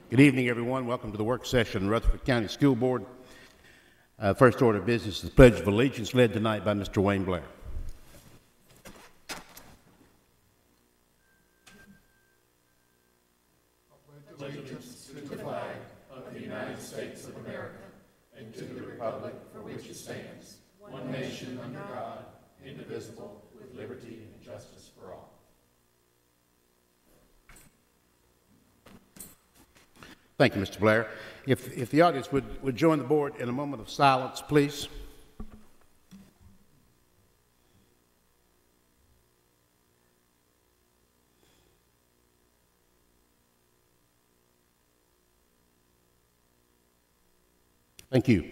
Good evening, everyone. Welcome to the work session of the Rutherford County School Board. First order of business is the Pledge of Allegiance, led tonight by Mr. Wayne Blair. I pledge allegiance to the flag of the United States of America and to the republic for which it stands, one nation under God, indivisible, with liberty and justice for all. Thank you, Mr. Blair. If the audience would join the board in a moment of silence, please. Thank you.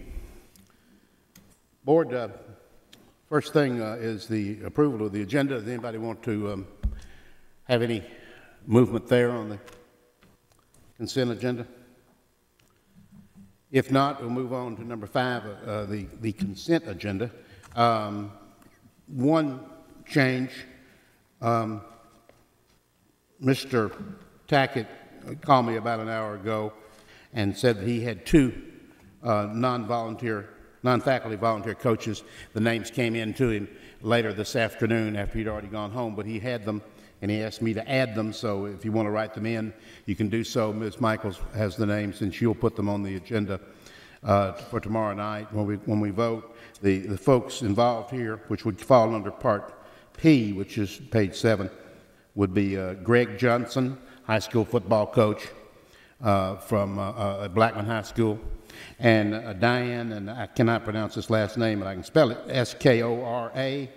Board, first thing is the approval of the agenda. Does anybody want to have any movement there on the consent agenda? If not, we'll move on to number 5, the consent agenda. One change, Mr. Tackett called me about an hour ago and said that he had 2 non-faculty volunteer coaches. The names came in to him later this afternoon after he'd already gone home, but he had them, and he asked me to add them, so if you want to write them in, you can do so. Ms. Michaels has the names, and she'll put them on the agenda for tomorrow night when we vote. The folks involved here, which would fall under Part P, which is page 7, would be Greg Johnson, high school football coach from Blackman High School, and Diane, and I cannot pronounce this last name, but I can spell it, Skorapath,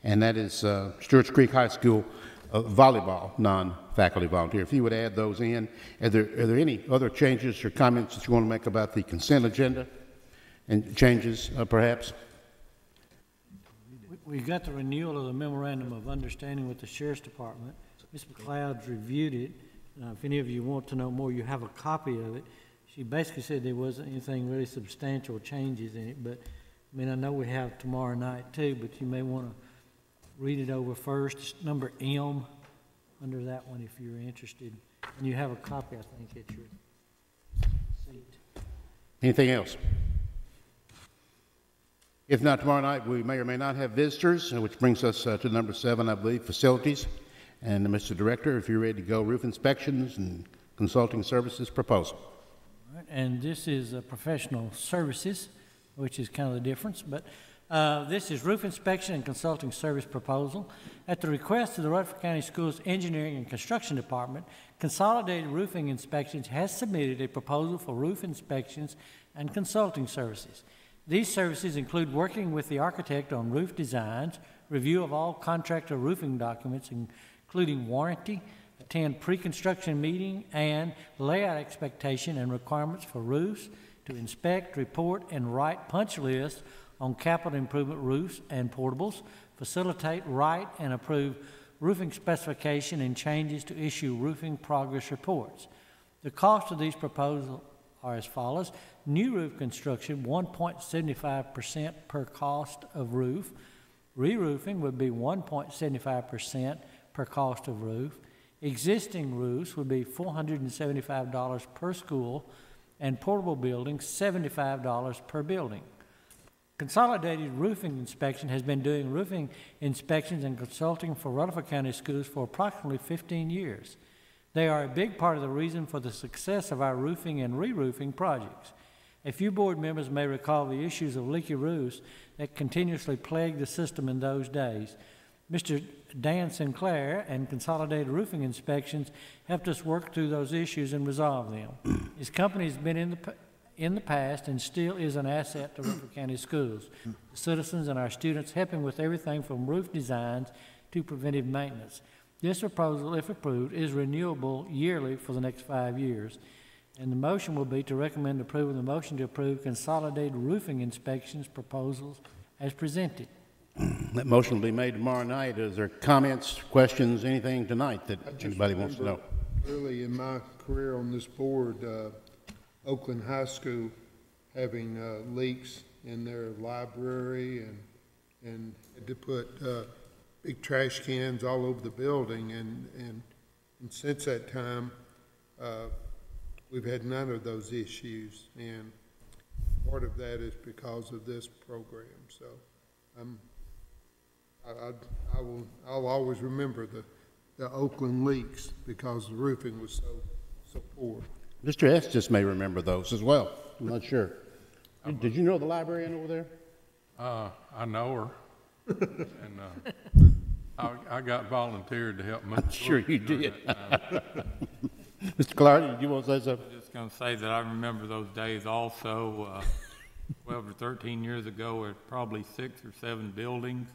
and that is Stewart's Creek High School volleyball non-faculty volunteer. If you would add those in. Are there any other changes or comments that you want to make about the consent agenda and changes, perhaps? We got the renewal of the memorandum of understanding with the Sheriff's Department. Ms. McLeod's reviewed it. If any of you want to know more, you have a copy of it. She basically said there wasn't anything really substantial changes in it, but I mean, I know we have tomorrow night too, but you may want to read it over first. It's number M under that one if you're interested. And you have a copy, I think, at your seat. Anything else? If not tomorrow night, we may or may not have visitors, which brings us to number 7, I believe, facilities. And Mr. Director, if you're ready to go, roof inspections and consulting services proposal. All right, and this is professional services, which is kind of the difference, but this is roof inspection and consulting service proposal. At the request of the Rutherford County Schools Engineering and Construction Department, Consolidated Roofing Inspections has submitted a proposal for roof inspections and consulting services. These services include working with the architect on roof designs, review of all contractor roofing documents, including warranty, attend pre-construction meeting, and layout expectation and requirements for roofs, to inspect, report, and write punch lists on capital improvement roofs and portables, facilitate, write, and approve roofing specification and changes, to issue roofing progress reports. The cost of these proposals are as follows. New roof construction, 1.75% per cost of roof. Re-roofing would be 1.75% per cost of roof. Existing roofs would be $475 per school, and portable buildings, $75 per building. Consolidated Roofing Inspection has been doing roofing inspections and consulting for Rutherford County Schools for approximately 15 years. They are a big part of the reason for the success of our roofing and re-roofing projects. A few board members may recall the issues of leaky roofs that continuously plagued the system in those days. Mr. Dan Sinclair and Consolidated Roofing Inspections helped us work through those issues and resolve them. His company has been in the past and still is an asset to Rutherford County Schools, the citizens and our students, helping with everything from roof designs to preventive maintenance. This proposal, if approved, is renewable yearly for the next 5 years. And the motion will be to recommend approval of the motion to approve Consolidated Roofing Inspections proposals as presented. That motion will be made tomorrow night. Is there comments, questions, anything tonight that anybody wants to know? Early in my career on this board, Oakland High School having leaks in their library and had to put big trash cans all over the building, and And since that time, we've had none of those issues, and part of that is because of this program. So I'll always remember the Oakland leaks because the roofing was so poor. Mr. Estes may remember those as well. I'm not sure. Did you know the librarian over there? I know her, and I got volunteered to help move. I'm sure you did. Mr. Clark, did you want to say something? I'm just going to say that I remember those days also. 12 or 13 years ago, there were probably 6 or 7 buildings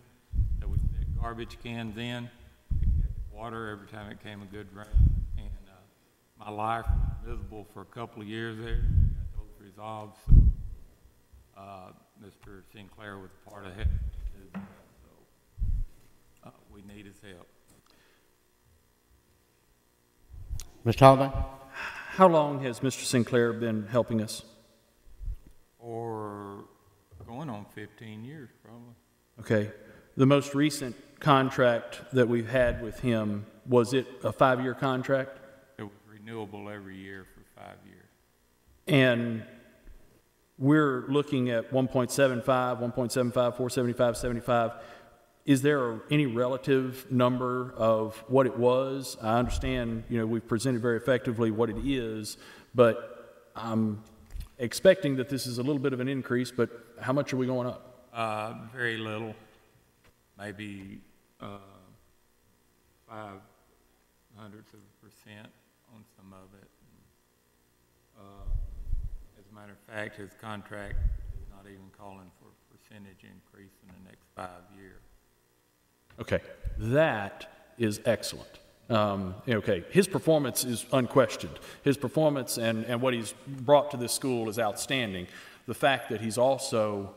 that we stick garbage cans in to catch water every time it came a good rain. And my life was miserable for a couple of years there. We got those resolved. So, Mr. Sinclair was part of it. So we need his help. Mr. Holliday? How long has Mr. Sinclair been helping us? Or going on 15 years, probably. Okay. The most recent contract that we've had with him, was it a 5-year contract? It was renewable every year for 5 years. And we're looking at 1.75, 1.75, 475, 75. Is there any relative number of what it was? I understand, we've presented very effectively what it is, but I'm expecting that this is a little bit of an increase, but how much are we going up? Very little, maybe 0.05% on some of it. As a matter of fact, his contract is not even calling for a percentage increase in the next 5 years. Okay, that is excellent. Okay, his performance is unquestioned. His performance and what he's brought to this school is outstanding. The fact that he's also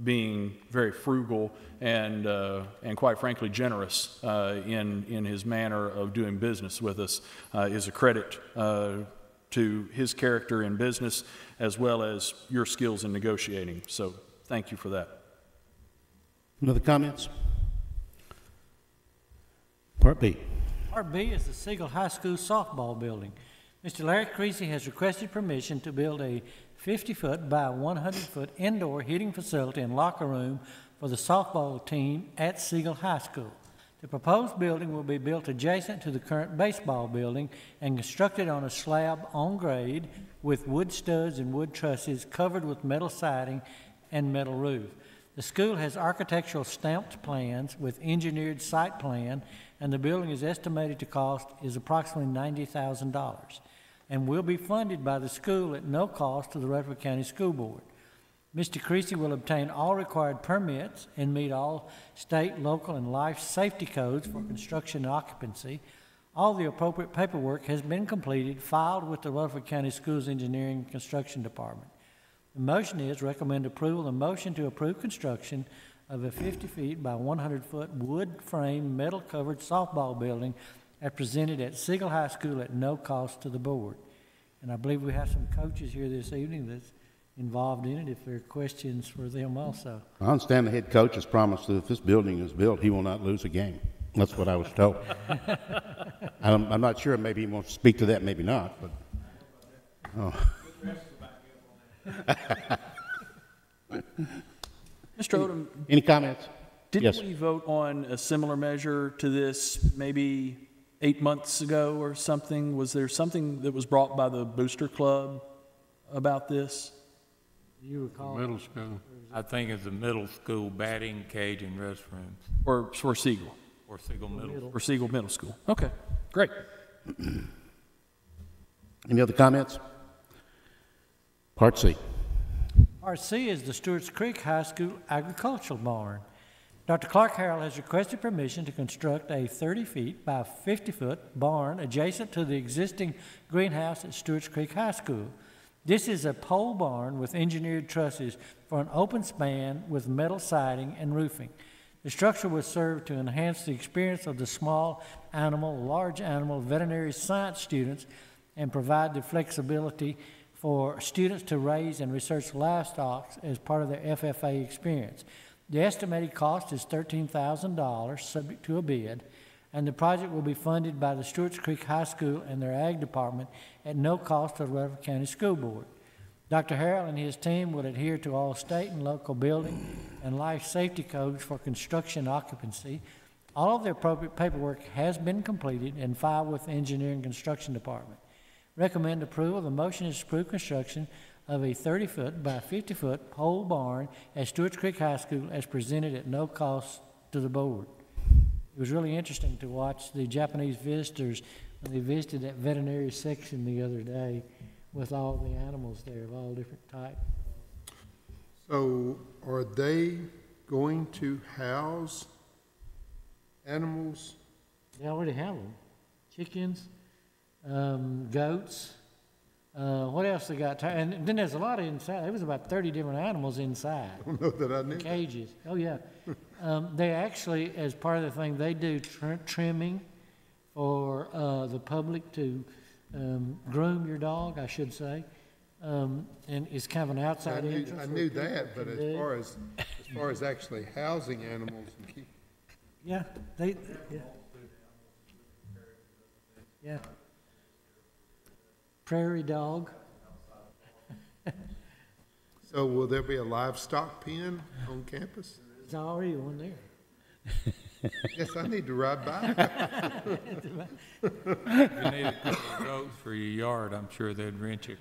being very frugal and quite frankly generous in his manner of doing business with us is a credit to his character in business as well as your skills in negotiating. So thank you for that. Any other comments? Part B. Part B is the Siegel High School softball building. Mr. Larry Creasy has requested permission to build a 50-foot by 100-foot indoor heating facility and locker room for the softball team at Siegel High School. The proposed building will be built adjacent to the current baseball building and constructed on a slab on grade with wood studs and wood trusses covered with metal siding and metal roof. The school has architectural stamped plans with engineered site plan, and the building is estimated to cost is approximately $90,000 and will be funded by the school at no cost to the Rutherford County School Board. Mr. Creasy will obtain all required permits and meet all state, local, and life safety codes for construction and occupancy. All the appropriate paperwork has been completed, filed with the Rutherford County Schools Engineering and Construction Department. The motion is recommend approval. The motion to approve construction of a 50 feet by 100-foot wood frame metal covered softball building as presented at Siegel High School at no cost to the board. And I believe we have some coaches here this evening that's involved in it if there are questions for them also. I understand the head coach has promised that if this building is built, he will not lose a game. That's what I was told. I'm not sure. Maybe he wants to speak to that, maybe not. But oh. Mr. Odom, Any comments? didn't Yes. we vote on a similar measure to this maybe 8 months ago or something? Was there something that was brought by the Booster Club about this? Do you recall? Middle school. I think it's a middle school batting cage and restrooms, Or for Siegel? or Siegel Middle. For Siegel Middle School. Okay, great. Any other comments? Part C. Part C is the Stewart's Creek High School agricultural barn. Dr. Clark Harrell has requested permission to construct a 30 feet by 50-foot barn adjacent to the existing greenhouse at Stewart's Creek High School. This is a pole barn with engineered trusses for an open span with metal siding and roofing. The structure will serve to enhance the experience of the small animal, large animal veterinary science students and provide the flexibility for students to raise and research livestock as part of their FFA experience. The estimated cost is $13,000, subject to a bid. and the project will be funded by the Stewart's Creek High School and their Ag Department at no cost to the Rutherford County School Board. Dr. Harrell and his team will adhere to all state and local building and life safety codes for construction occupancy. All of the appropriate paperwork has been completed and filed with the Engineering and Construction Department. Recommend approval. The motion is to approve construction of a 30-foot by 50-foot pole barn at Stewart's Creek High School as presented at no cost to the board. It was really interesting to watch the Japanese visitors when they visited that veterinary section the other day with all the animals there of all different types. So are they going to house animals? They already have them. Chickens, goats. What else they got? And then there's a lot inside. There was about 30 different animals inside. I don't know that I knew. Cages. Oh, yeah. They actually, as part of the thing, they do trimming for the public to groom your dog, I should say. And it's kind of an outside entrance. I knew that, but as far as actually housing animals and keep. Yeah, yeah. Prairie dog. So will there be a livestock pen on campus? There's already one there. Yes, I need to ride by. If you need a couple of goats for your yard, I'm sure they'd rent you.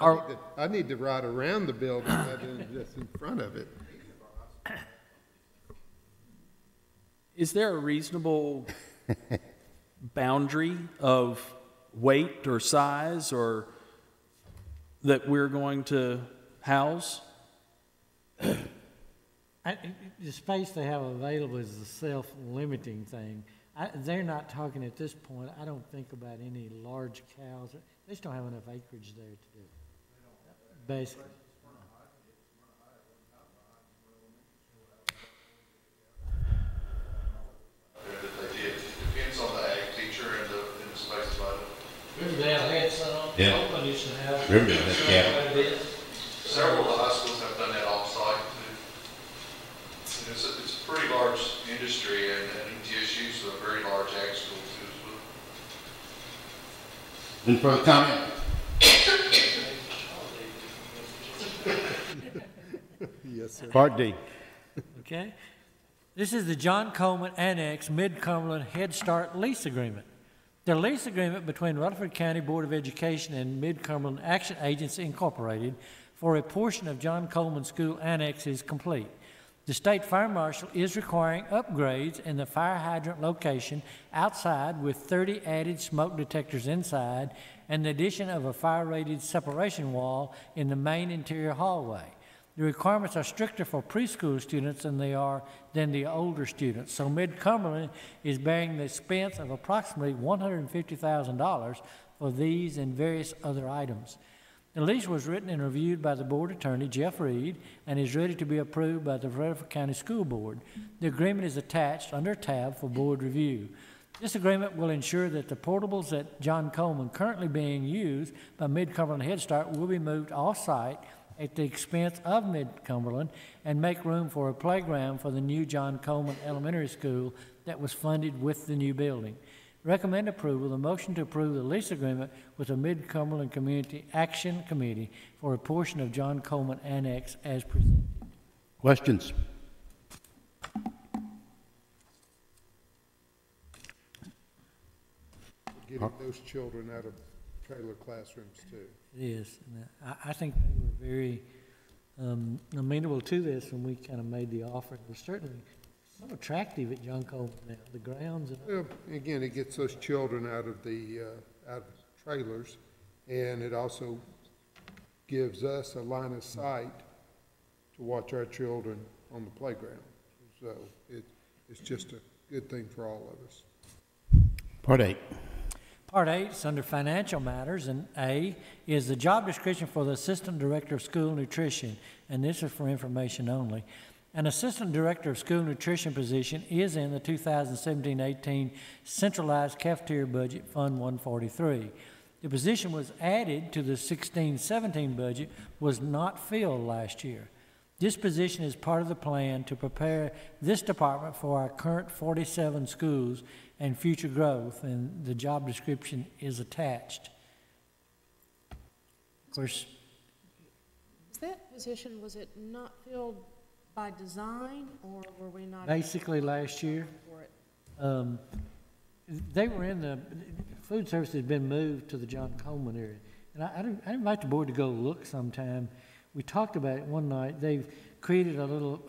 I need to ride around the building rather than just in front of it. Is there a reasonable boundary of weight or size or that we're going to house? The space they have available is a self-limiting thing. They're not talking at this point, I don't think, about any large cows. They just don't have enough acreage there to do it. Basically. It depends on the ag teacher and the space budget. Remember they had some, Yeah. Coleman used to have. Remember that, yeah. Quite a bit. Several of the high schools have done that off-site too. And it's a pretty large industry, and ETSU is a very large ag school too as well. Any further comment? Yes, sir. Part D. Okay. This is the John Coleman Annex Mid-Cumberland Head Start Lease Agreement. The lease agreement between Rutherford County Board of Education and Mid-Cumberland Action Agency Incorporated for a portion of John Coleman School Annex is complete. The State Fire Marshal is requiring upgrades in the fire hydrant location outside with 30 added smoke detectors inside and the addition of a fire-rated separation wall in the main interior hallway. The requirements are stricter for preschool students than they are than the older students. So Mid-Cumberland is bearing the expense of approximately $150,000 for these and various other items. The lease was written and reviewed by the board attorney, Jeff Reed, and is ready to be approved by the Rutherford County School Board. The agreement is attached under tab for board review. This agreement will ensure that the portables at John Coleman currently being used by Mid-Cumberland Head Start will be moved off-site at the expense of Mid-Cumberland and make room for a playground for the new John Coleman Elementary School that was funded with the new building. Recommend approval. The motion to approve the lease agreement with the Mid-Cumberland Community Action Committee for a portion of John Coleman Annex as presented. Questions? Getting those children out of trailer classrooms too. It is. And I think they were very amenable to this when we kind of made the offer. It was certainly so attractive at John Coleman now, the grounds. And Well, again, it gets those children out of trailers, and it also gives us a line of sight to watch our children on the playground. So it's just a good thing for all of us. Part 8. Part 8 is under financial matters, and A is the job description for the Assistant Director of School Nutrition, and this is for information only. An Assistant Director of School Nutrition position is in the 2017-18 Centralized Cafeteria Budget, Fund 143. The position was added to the 16-17 budget, was not filled last year. This position is part of the plan to prepare this department for our current 47 schools and future growth, and the job description is attached. Of course, That position, was it not filled by design, or were we not? basically last year, For it? they were in the, food service has been moved to the John Coleman area. And I invite the board to go look sometime. We talked about it one night. They've created a little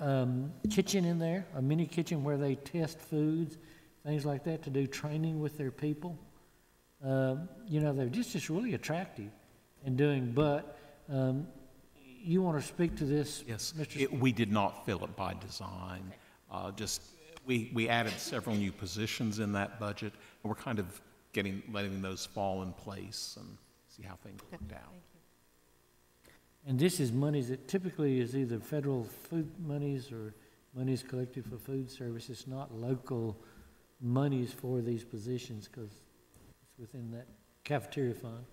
kitchen in there, a mini kitchen where they test foods, things like that, to do training with their people. You know, they're just really attractive in doing, but you want to speak to this, Yes, Mr. we did not fill it by design. We added several new positions in that budget, and we're kind of letting those fall in place and see how things worked out. Thank you. And this is monies that typically is either federal food monies or monies collected for food service. It's not local monies for these positions because it's within that cafeteria fund.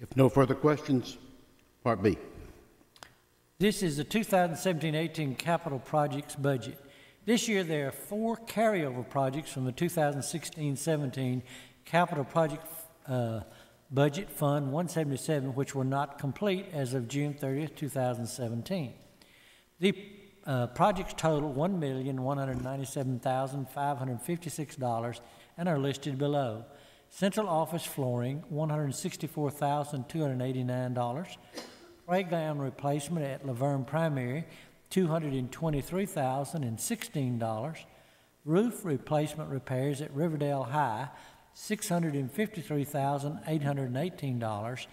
If no further questions, Part B. This is the 2017-18 capital projects budget. This year there are 4 carryover projects from the 2016-17 capital project budget fund 177, which were not complete as of June 30th, 2017. The projects total $1,197,556 and are listed below. Central office flooring, $164,289. Playground replacement at Laverne Primary, $223,016. Roof replacement repairs at Riverdale High, $653,818.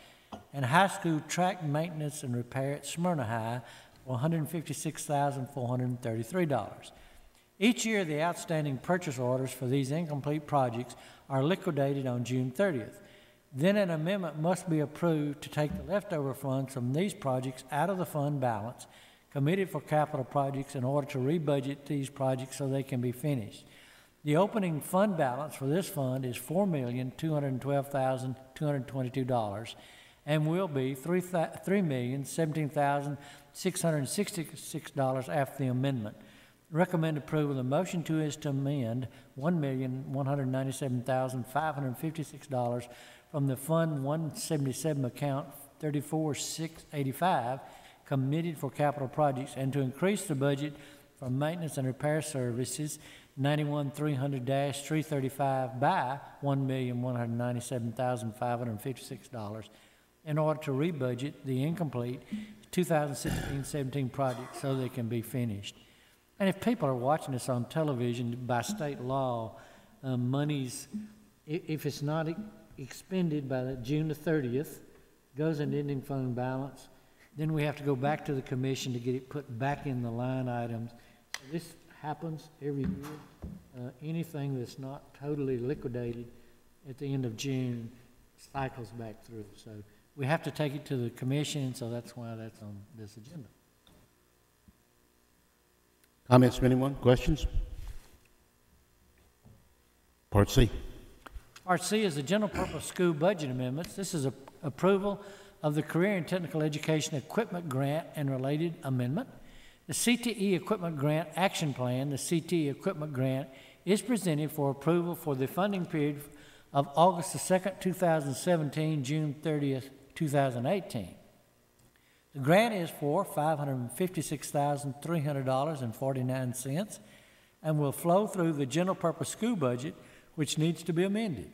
And high school track maintenance and repair at Smyrna High, $156,433. Each year, the outstanding purchase orders for these incomplete projects are liquidated on June 30th. Then an amendment must be approved to take the leftover funds from these projects out of the fund balance committed for capital projects in order to rebudget these projects so they can be finished. The opening fund balance for this fund is $4,212,222 and will be $3,017,666 after the amendment. Recommend approval. The motion is to amend $1,197,556 from the Fund 177 account 34685 committed for capital projects and to increase the budget for maintenance and repair services 91-300-335 by $1,197,556 in order to rebudget the incomplete 2016-17 projects so they can be finished. And if people are watching this on television, by state law, monies, if it's not expended by June the 30th, goes in ending fund balance, then we have to go back to the commission to get it put back in the line items. So this happens every year. Anything that's not totally liquidated at the end of June cycles back through. So we have to take it to the commission, so that's why that's on this agenda. Comments from anyone? Questions? Part C. Part C is the general purpose school budget amendments. This is approval of the Career and Technical Education Equipment Grant and related amendment. The CTE Equipment Grant Action Plan, the CTE Equipment Grant, is presented for approval for the funding period of August the 2nd, 2017, June 30th, 2018. The grant is for $556,300.49 and will flow through the general purpose school budget, which needs to be amended.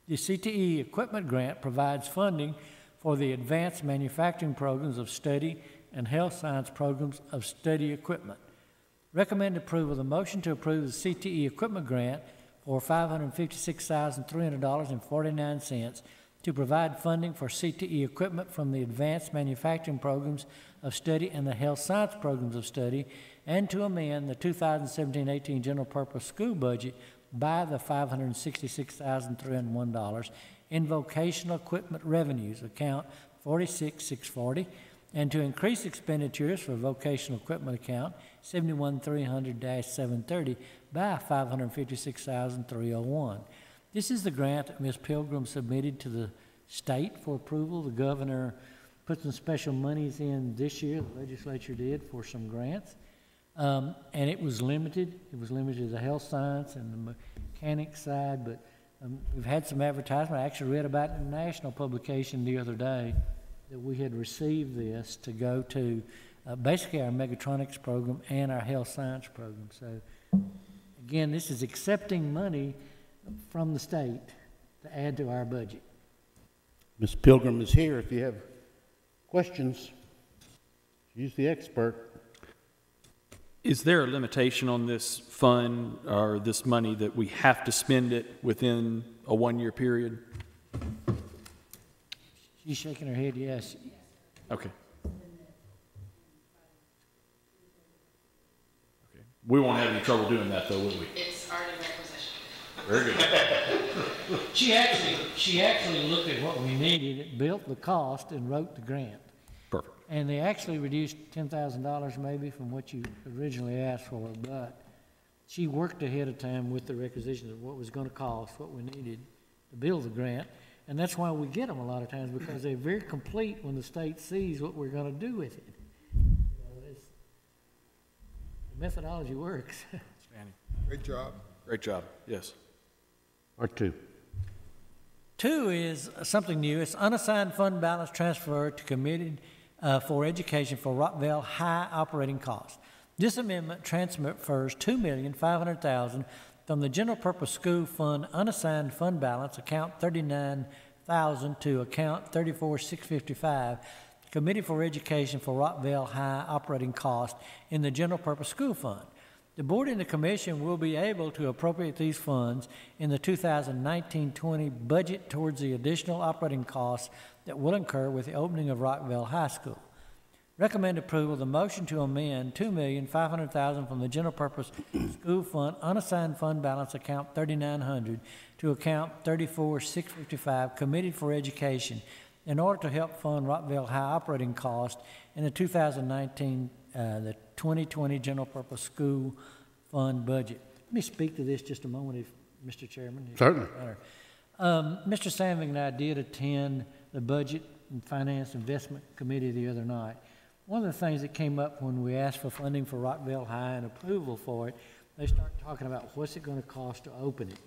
The CTE Equipment Grant provides funding for the advanced manufacturing programs of study and health science programs of study equipment. Recommend approval of the motion to approve the CTE Equipment Grant for $556,300.49 to provide funding for CTE equipment from the advanced manufacturing programs of study and the health science programs of study, and to amend the 2017-18 general purpose school budget by the $566,301 in vocational equipment revenues, account 46640, and to increase expenditures for vocational equipment account 71300-730 by $556,301. This is the grant that Ms. Pilgrim submitted to the state for approval. The governor put some special monies in this year, the legislature did, for some grants. And it was limited. It was limited to the health science and the mechanics side, but we've had some advertisement. I actually read about it in a national publication the other day that we had received this to go to basically our mechatronics program and our health science program. So again, this is accepting money from the state to add to our budget. Ms. Pilgrim is here if you have questions. She's the expert. Is there a limitation on this fund or this money that we have to spend it within a 1-year period? She's shaking her head, yes. Okay. Okay. We won't have any trouble doing that, though, will we? It's already requisitioned. Very good. She actually looked at what we needed, it built the cost, and wrote the grant. Perfect. And they actually reduced $10,000 maybe from what you originally asked for, but she worked ahead of time with the requisition of what was going to cost, what we needed to build the grant. And that's why we get them a lot of times, because they're very complete when the state sees what we're going to do with it. The methodology works. Great job. Great job. Yes. Part 2. 2 is something new. It's unassigned fund balance transfer to committed for education for Rockville High operating costs. This amendment transfers $2,500,000 from the general purpose school fund unassigned fund balance account 39,000 to account 34,655 Committee for Education for Rockville High operating costs in the general purpose school fund. The board and the commission will be able to appropriate these funds in the 2019-20 budget towards the additional operating costs that will incur with the opening of Rockville High School. Recommend approval of the motion to amend $2,500,000 from the general purpose school fund unassigned fund balance account 3,900 to account 34,655 Committee for Education in order to help fund Rockville High operating costs in the 2020 general purpose school fund budget. Let me speak to this just a moment, if Mr. Chairman. Certainly. Mr. Sandvik and I did attend the Budget and Finance Investment Committee the other night. One of the things that came up when we asked for funding for Rockville High and approval for it, they start talking about what's it going to cost to open it.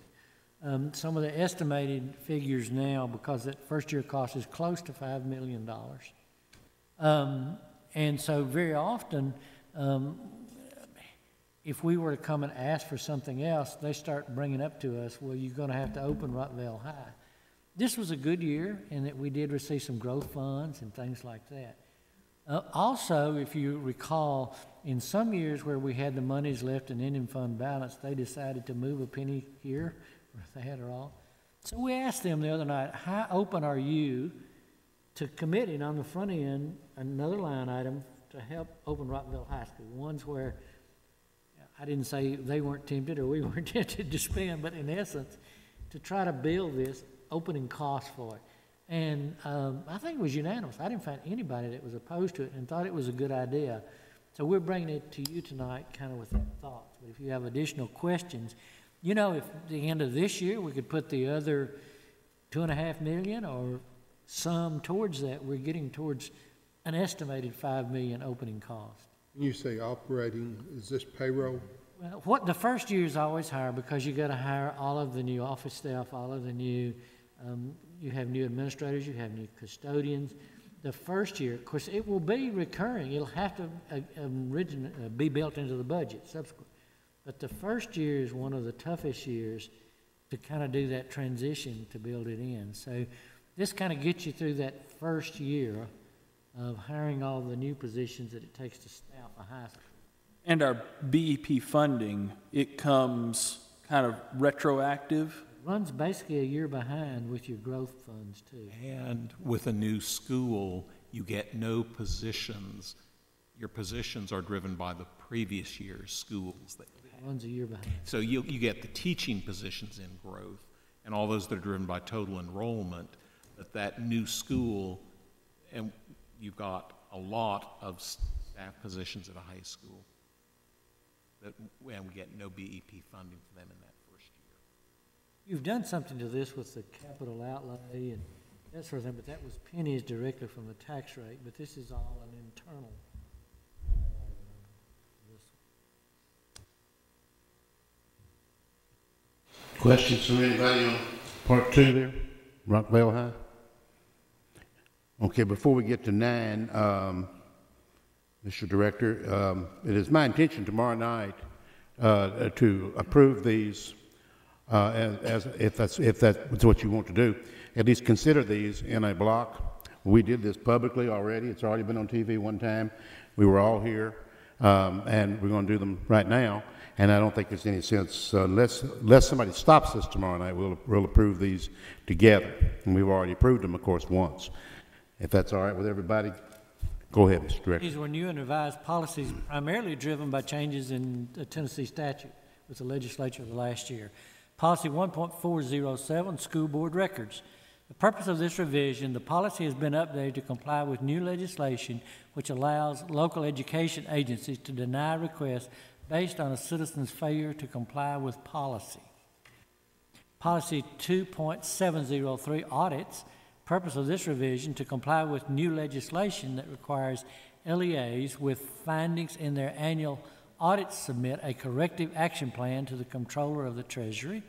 Some of the estimated figures now, because that first year cost is close to $5 million. And so very often, if we were to come and ask for something else, they start bringing up to us, well, you're going to have to open Rockville High. This was a good year in that we did receive some growth funds and things like that. Also, if you recall, in some years where we had the monies left in ending fund balance, they decided to move a penny here, or they had it all. So we asked them the other night, how open are you to committing on the front end another line item to help open Rockville High School? Ones where I didn't say they weren't tempted or we weren't tempted to spend, but in essence, to try to build this opening cost for it. And I think it was unanimous. I didn't find anybody that was opposed to it and thought it was a good idea. So we're bringing it to you tonight kind of with that thought. But if you have additional questions, you know, if at the end of this year we could put the other $2.5 million or some towards that, we're getting towards an estimated $5 million opening cost. When you say operating, is this payroll? Well, what the first year is always higher, because you got to hire all of the new office staff, all of the new, you have new administrators, you have new custodians. The first year, of course, it will be recurring. It'll have to be built into the budget subsequent. But the first year is one of the toughest years to kind of do that transition to build it in. So this kind of gets you through that first year of hiring all the new positions that it takes to staff a high school. And our BEP funding, it comes kind of retroactive. Runs basically a year behind with your growth funds too. And with a new school, you get no positions. Your positions are driven by the previous year's schools. Runs a year behind. So you get the teaching positions in growth and all those that are driven by total enrollment, but that new school, and you've got a lot of staff positions at a high school, and we get no BEP funding for them in that first year. You've done something to this with the capital outlay, and that sort of thing, but that was pennies directly from the tax rate, but this is all an internal. Questions from anybody on part 2 there? Rockvale High? Okay, before we get to 9, Mr. Director, it is my intention tomorrow night to approve these, if that's what you want to do, at least consider these in a block. We did this publicly already. It's already been on TV one time. We were all here, and we're going to do them right now. And I don't think there's any sense, unless somebody stops us tomorrow night, we'll approve these together. And we've already approved them, of course, once. If that's all right with everybody, go ahead, Mr. Director. These were new and revised policies primarily driven by changes in the Tennessee statute with the legislature of the last year. Policy 1.407, school board records. The purpose of this revision, the policy has been updated to comply with new legislation which allows local education agencies to deny requests based on a citizen's failure to comply with policy. Policy 2.703, audits. Purpose of this revision to comply with new legislation that requires LEAs with findings in their annual audits submit a corrective action plan to the Comptroller of the Treasury.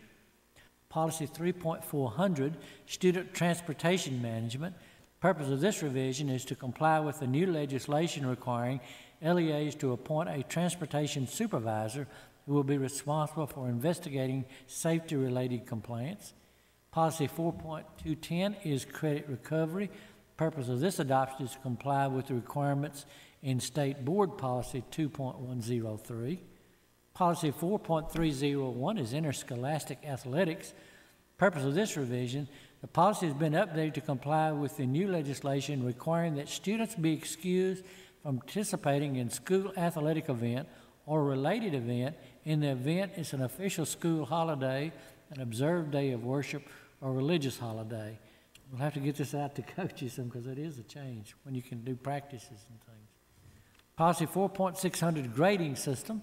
Policy 3.400, student transportation management. Purpose of this revision is to comply with the new legislation requiring LEAs to appoint a transportation supervisor who will be responsible for investigating safety-related complaints. Policy 4.210 is credit recovery. Purpose of this adoption is to comply with the requirements in State Board Policy 2.103. Policy 4.301 is interscholastic athletics. Purpose of this revision, the policy has been updated to comply with the new legislation requiring that students be excused from participating in school athletic event or related event in the event it's an official school holiday, an observed day of worship, or religious holiday. We'll have to get this out to coaches because it is a change when you can do practices and things. Policy 4.600, grading system.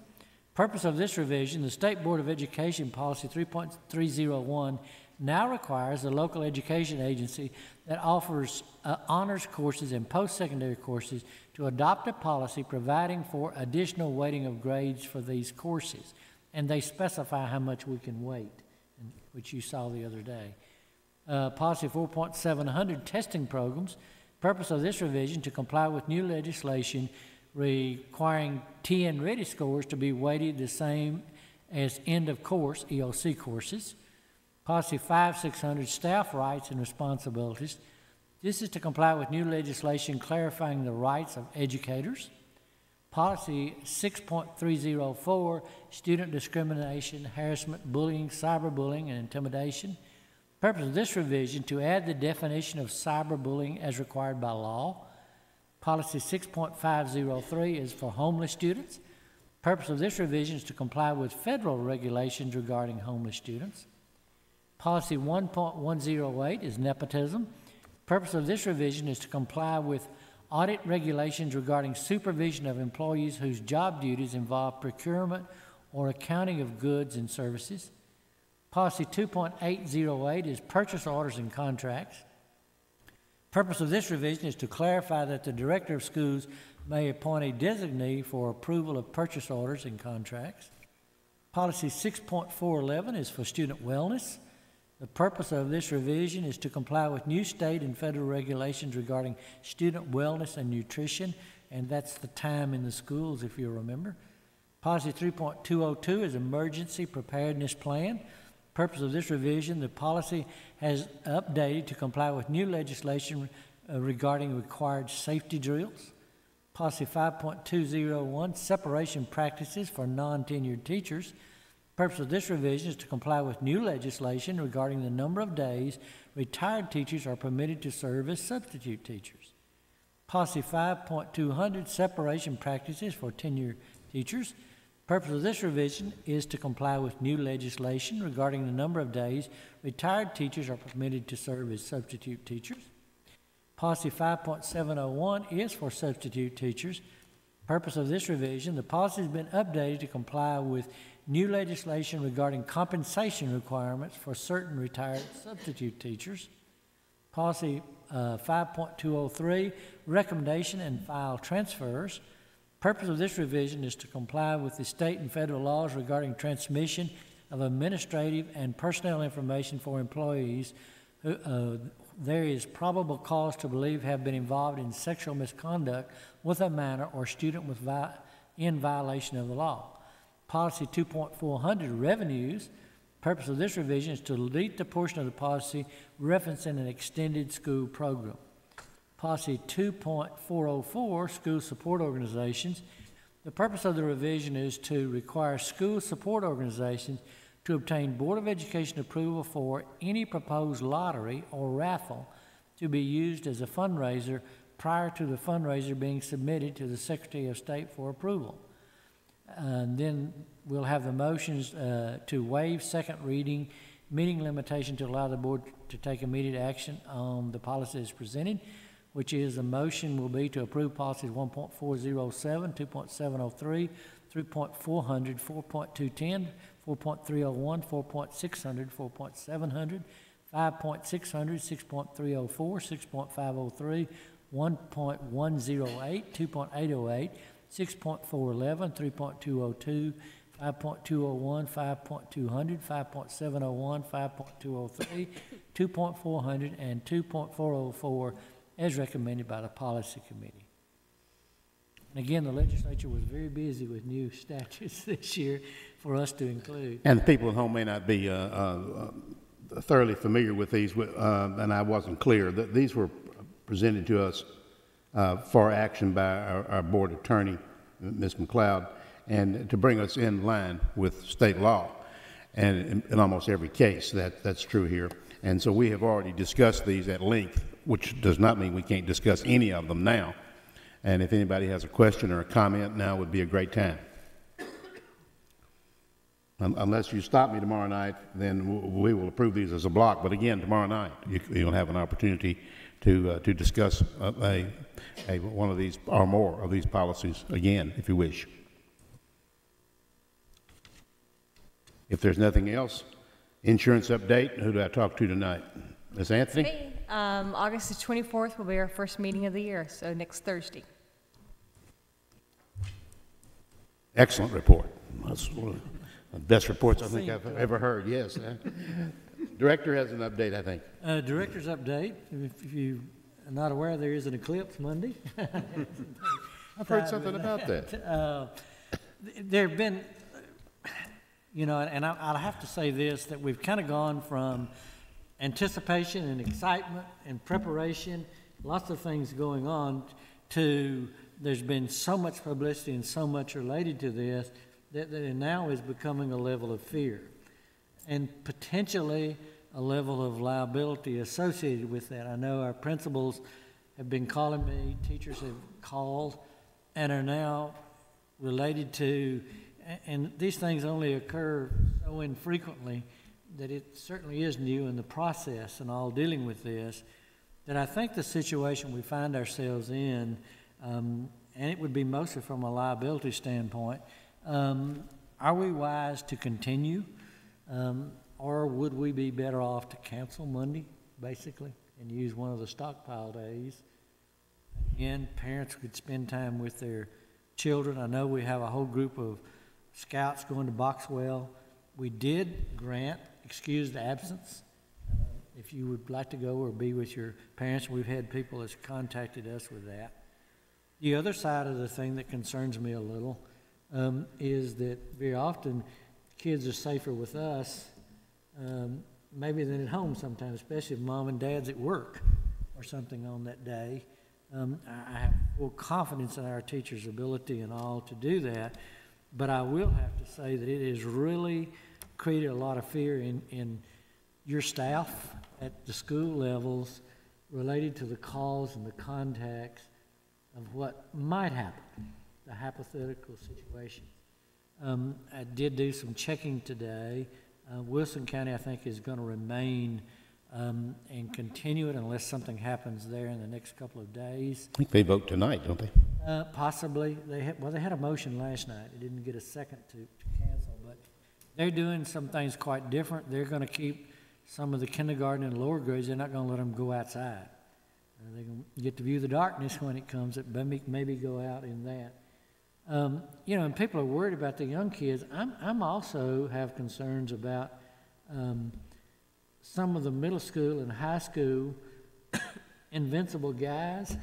Purpose of this revision, the State Board of Education Policy 3.301 now requires the local education agency that offers honors courses and post-secondary courses to adopt a policy providing for additional weighting of grades for these courses. And they specify how much we can weight, which you saw the other day. Policy 4.700, testing programs. Purpose of this revision to comply with new legislation requiring TN Ready scores to be weighted the same as end of course, EOC courses. Policy 5600, staff rights and responsibilities. This is to comply with new legislation clarifying the rights of educators. Policy 6.304, student discrimination, harassment, bullying, cyberbullying, and intimidation. Purpose of this revision to add the definition of cyberbullying as required by law. Policy 6.503 is for homeless students. Purpose of this revision is to comply with federal regulations regarding homeless students. Policy 1.108 is nepotism. Purpose of this revision is to comply with audit regulations regarding supervision of employees whose job duties involve procurement or accounting of goods and services. Policy 2.808 is purchase orders and contracts. Purpose of this revision is to clarify that the director of schools may appoint a designee for approval of purchase orders and contracts. Policy 6.411 is for student wellness. The purpose of this revision is to comply with new state and federal regulations regarding student wellness and nutrition, and that's the time in the schools, if you remember. Policy 3.202 is emergency preparedness plan. Purpose of this revision, the policy has updated to comply with new legislation regarding required safety drills. Policy 5.201, separation practices for non-tenured teachers. Purpose of this revision is to comply with new legislation regarding the number of days retired teachers are permitted to serve as substitute teachers. Policy 5.200, separation practices for tenured teachers. Purpose of this revision is to comply with new legislation regarding the number of days retired teachers are permitted to serve as substitute teachers. Policy 5.701 is for substitute teachers. Purpose of this revision, the policy has been updated to comply with new legislation regarding compensation requirements for certain retired substitute teachers. Policy 5.203, recommendation and file transfers. Purpose of this revision is to comply with the state and federal laws regarding transmission of administrative and personnel information for employees who there is probable cause to believe have been involved in sexual misconduct with a minor or student in violation of the law. Policy 2.400, revenues. Purpose of this revision is to delete the portion of the policy referencing an extended school program. Policy 2.404, school support organizations. The purpose of the revision is to require school support organizations to obtain Board of Education approval for any proposed lottery or raffle to be used as a fundraiser prior to the fundraiser being submitted to the Secretary of State for approval. And then we'll have the motions to waive second reading, meeting limitation to allow the board to take immediate action on the policy as presented, which is a motion will be to approve policies 1.407, 2.703, 3.400, 4.210, 4.301, 4.600, 4.700, 5.600, 6.304, 6.503, 1.108, 2.808, 6.411, 3.202, 5.201, 5.200, 5.701, 5.203, 2.400, and 2.404 as recommended by the Policy Committee. And again, the legislature was very busy with new statutes this year for us to include. And people at home may not be thoroughly familiar with these, and I wasn't clear, that these were presented to us for action by our board attorney, Ms. McLeod, and to bring us in line with state law. And in almost every case, that's true here. And so we have already discussed these at length, which does not mean we can't discuss any of them now. And if anybody has a question or a comment, now would be a great time. Unless you stop me tomorrow night, then we will approve these as a block. But again, tomorrow night, you'll have an opportunity to discuss one of these or more of these policies again, if you wish. If there's nothing else, insurance update. Who do I talk to tonight? Ms. Anthony? Me. August the 24th will be our first meeting of the year, so next Thursday. Excellent report. That's one of the best reports I think I've ever heard, yes. Director has an update, I think. Director's update. If you are not aware, there is an eclipse Monday. I've heard something about that. There have been, you know, and I'll have to say this, that we've kind of gone from anticipation and excitement and preparation, lots of things going on, to there's been so much publicity and so much related to this that it now is becoming a level of fear and potentially a level of liability associated with that. I know our principals have been calling me, teachers have called, and are now related to, and these things only occur so infrequently that it certainly is new in the process and all dealing with this, that I think the situation we find ourselves in, and it would be mostly from a liability standpoint, are we wise to continue, or would we be better off to cancel Monday, basically, and use one of the stockpile days? Again, parents could spend time with their children. I know we have a whole group of scouts going to Boxwell. We did grant excused absence. If you would like to go or be with your parents, we've had people that's contacted us with that. The other side of the thing that concerns me a little is that very often kids are safer with us maybe than at home sometimes, especially if mom and dad's at work or something on that day. I have full confidence in our teachers' ability and all to do that, but I will have to say that it has really created a lot of fear in your staff at the school levels related to the calls and the contacts of what might happen, the hypothetical situation. I did do some checking today. Wilson County, I think, is going to remain and continue it unless something happens there in the next couple of days. I think they vote tonight, don't they? Possibly. They had a motion last night. It didn't get a second to cancel, but they're doing some things quite different. They're going to keep some of the kindergarten and lower grades, they're not going to let them go outside. They're going to get to view the darkness when it comes, but maybe go out in that. You know, and people are worried about the young kids. I'm also have concerns about some of the middle school and high school invincible guys,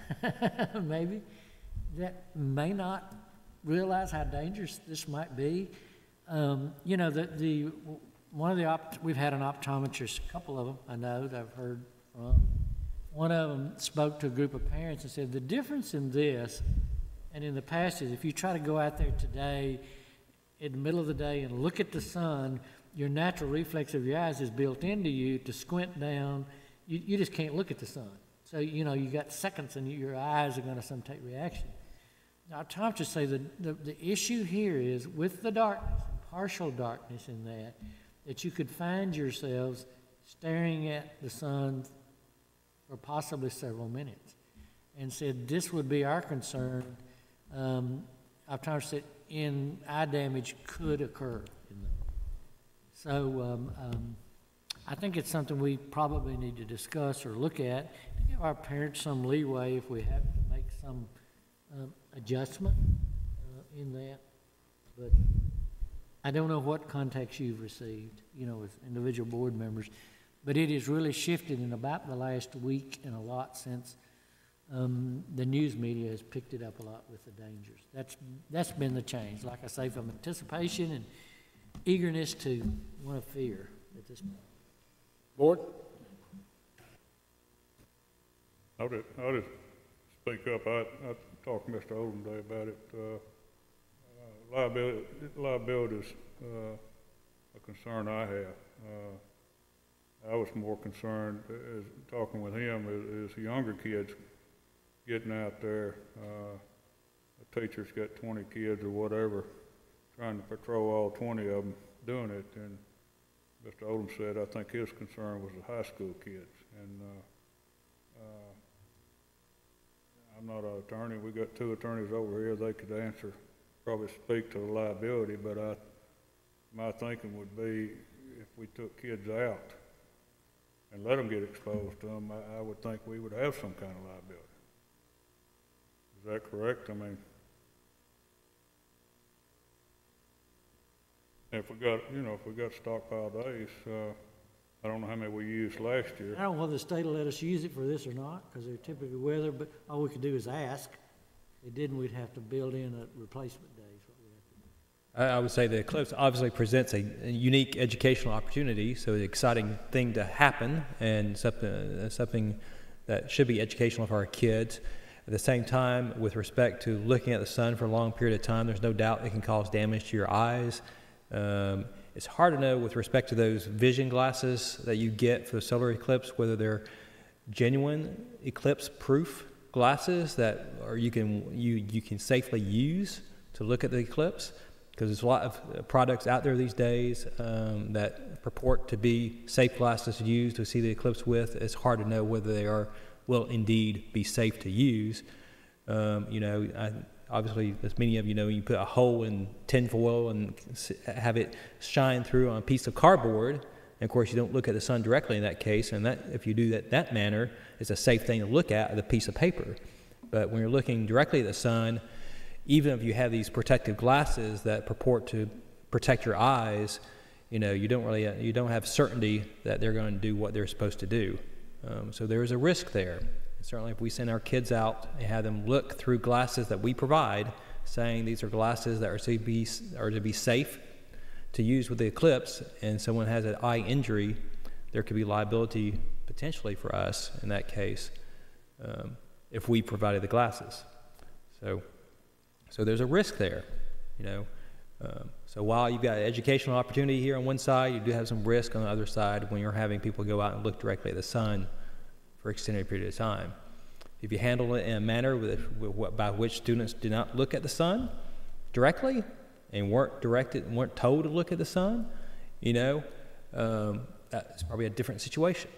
maybe, that may not realize how dangerous this might be. You know, we've had an optometrist, a couple of them I know that I've heard from. One of them spoke to a group of parents and said, the difference in this and in the past is if you try to go out there today in the middle of the day and look at the sun, your natural reflex of your eyes is built into you to squint down. You just can't look at the sun. So, you know, you got seconds and your eyes are going to some take reaction. Now, optometrists say the issue here is with the darkness, partial darkness in that you could find yourselves staring at the sun for possibly several minutes, and said this would be our concern. Optometrists said eye damage could occur. So I think it's something we probably need to discuss or look at to give our parents some leeway if we have to make some adjustment in that. But I don't know what contacts you've received, you know, with individual board members, but it has really shifted in about the last week and a lot since the news media has picked it up a lot with the dangers. That's been the change. Like I say, from anticipation and eagerness to one of fear at this point. Board? I'll just speak up. I talked to Mr. Oldham today about it. Liability is a concern I have. I was more concerned, as talking with him, is younger kids getting out there. A teacher's got 20 kids or whatever, trying to patrol all 20 of them doing it. And Mr. Oldham said, I think his concern was the high school kids. And I'm not an attorney. We got two attorneys over here. They could answer, probably speak to the liability, but my thinking would be if we took kids out and let them get exposed to them, I would think we would have some kind of liability. Is that correct? I mean, if we got stockpiled days, I don't know how many we used last year. I don't know whether the state will let us use it for this or not, because they're typically weather, but all we could do is ask. If they didn't, we'd have to build in a replacement day. I would say the eclipse obviously presents a unique educational opportunity, so an exciting thing to happen and something that should be educational for our kids. At the same time, with respect to looking at the sun for a long period of time, there's no doubt it can cause damage to your eyes. It's hard to know with respect to those vision glasses that you get for the solar eclipse, whether they're genuine eclipse-proof glasses that you can safely use to look at the eclipse. Because there's a lot of products out there these days that purport to be safe glasses to use to see the eclipse with. It's hard to know whether they will indeed be safe to use. Obviously, as many of you know, you put a hole in tinfoil and have it shine through on a piece of cardboard. And of course, you don't look at the sun directly in that case. And that, if you do that manner, it's a safe thing to look at, the piece of paper. But when you're looking directly at the sun, even if you have these protective glasses that purport to protect your eyes, you don't have certainty that they're going to do what they're supposed to do. So there is a risk there. Certainly, if we send our kids out and have them look through glasses that we provide, saying these are glasses that are to be safe to use with the eclipse, and someone has an eye injury, there could be liability potentially for us in that case if we provided the glasses. So there's a risk there, So while you've got an educational opportunity here on one side, you do have some risk on the other side when you're having people go out and look directly at the sun for an extended period of time. If you handle it in a manner by which students do not look at the sun directly and weren't told to look at the sun, that's probably a different situation.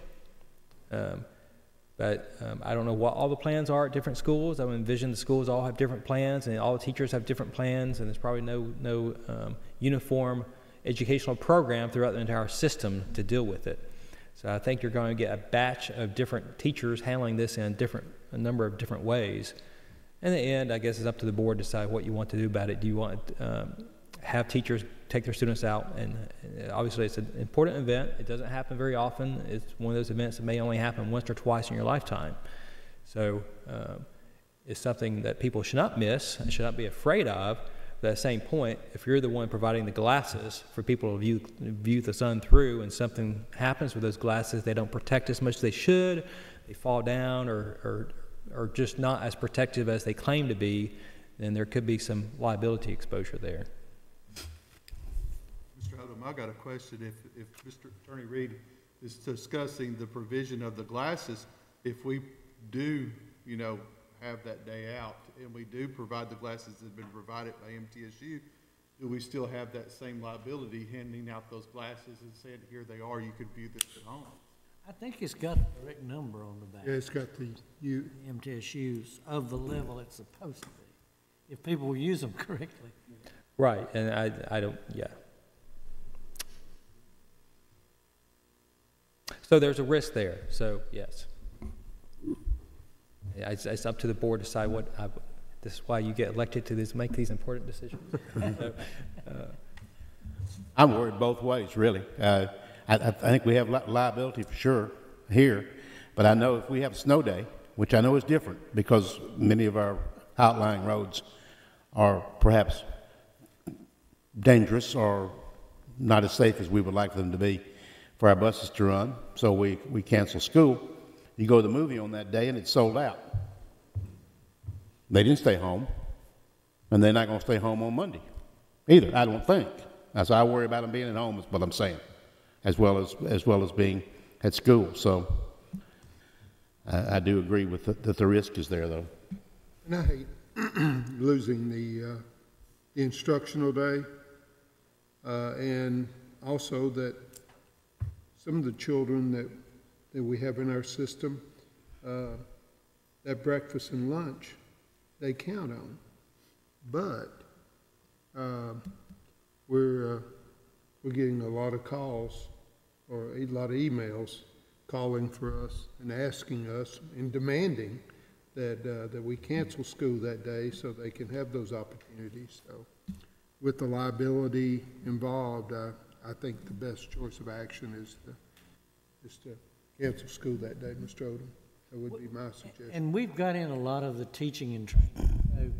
But I don't know what all the plans are at different schools. I would envision the schools all have different plans, and all the teachers have different plans, and there's probably no uniform educational program throughout the entire system to deal with it. So I think you're going to get a batch of different teachers handling this in a number of different ways. In the end, I guess it's up to the board to decide what you want to do about it. Do you want have teachers take their students out? And obviously it's an important event. It doesn't happen very often. It's one of those events that may only happen once or twice in your lifetime. So it's something that people should not miss and should not be afraid of. But at the same point, if you're the one providing the glasses for people to view the sun through, and something happens with those glasses, they don't protect as much as they should, they fall down or just not as protective as they claim to be, then there could be some liability exposure there. Mr. Odom, I got a question. If Mr. Attorney Reed is discussing the provision of the glasses, if we do, have that day out and we do provide the glasses that have been provided by MTSU, do we still have that same liability handing out those glasses and saying, here they are, you could view this at home? I think it's got the correct number on the back. Yeah, it's got the MTSUs of the level it's supposed to be, if people will use them correctly. Right, and I don't, yeah. So there's a risk there, so yes. Yeah, it's up to the board to decide this is why you get elected to make these important decisions. So, I'm worried both ways, really. I think we have liability for sure here, but I know if we have a snow day, which I know is different because many of our outlying roads are perhaps dangerous or not as safe as we would like them to be for our buses to run, so we cancel school. You go to the movie on that day and it's sold out. They didn't stay home, and they're not going to stay home on Monday either, I don't think. So I worry about them being at home is what I'm saying, as well as being at school. So I do agree with that the risk is there, though. And I hate losing the instructional day, and also that some of the children that we have in our system, that breakfast and lunch, they count on. But we're getting a lot of calls or a lot of emails calling for us and asking us and demanding that we cancel school that day so they can have those opportunities. So with the liability involved, I think the best choice of action is to cancel school that day, Mr. Odom. That would be my suggestion. And we've got in a lot of the teaching and training. So,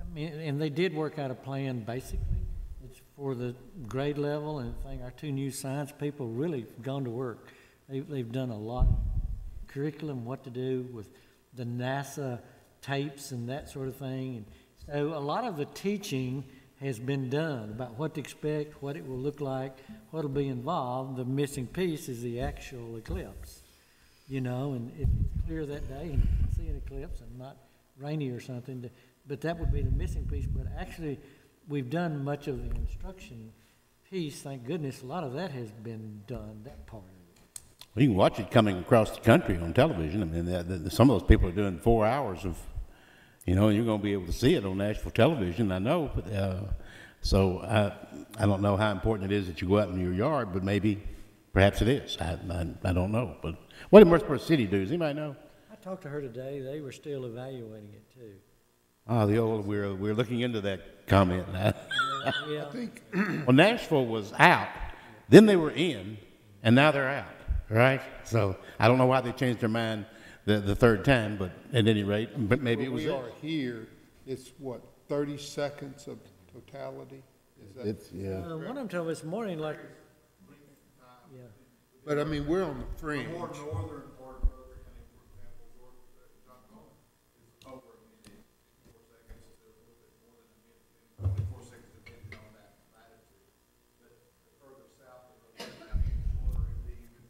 I mean, and they did work out a plan, basically. It's for the grade level, and I think our two new science people really gone to work. They've done a lot of curriculum, what to do with the NASA tapes and that sort of thing. And so a lot of the teaching has been done about what to expect, what it will look like, what will be involved. The missing piece is the actual eclipse, and if it's clear that day and you can see an eclipse and not rainy or something, but that would be the missing piece. But actually, we've done much of the instruction piece, thank goodness. A lot of that has been done, that part of it. Well, you can watch it coming across the country on television. I mean, some of those people are doing 4 hours of, and you're going to be able to see it on national television, I know. But, so I don't know how important it is that you go out in your yard, but perhaps it is. I don't know. But what did Murfreesboro City do? Does anybody know? I talked to her today. They were still evaluating it, too. Oh, we're looking into that comment now. Yeah. I think Well, Nashville was out, then they were in, and now they're out, right? So I don't know why they changed their mind the third time, but at any rate, but maybe it was we are here. It's what, 30 seconds of totality? Is that? It's, yeah. One of them told me this morning, yeah. But I mean, we're on the fringe. The more northern part of Rutherford County, for example, John Coleman is over a minute, 4 seconds to a little bit more than a minute, 4 seconds depending on that latitude. But the further south of Rutherford County, shorter, and even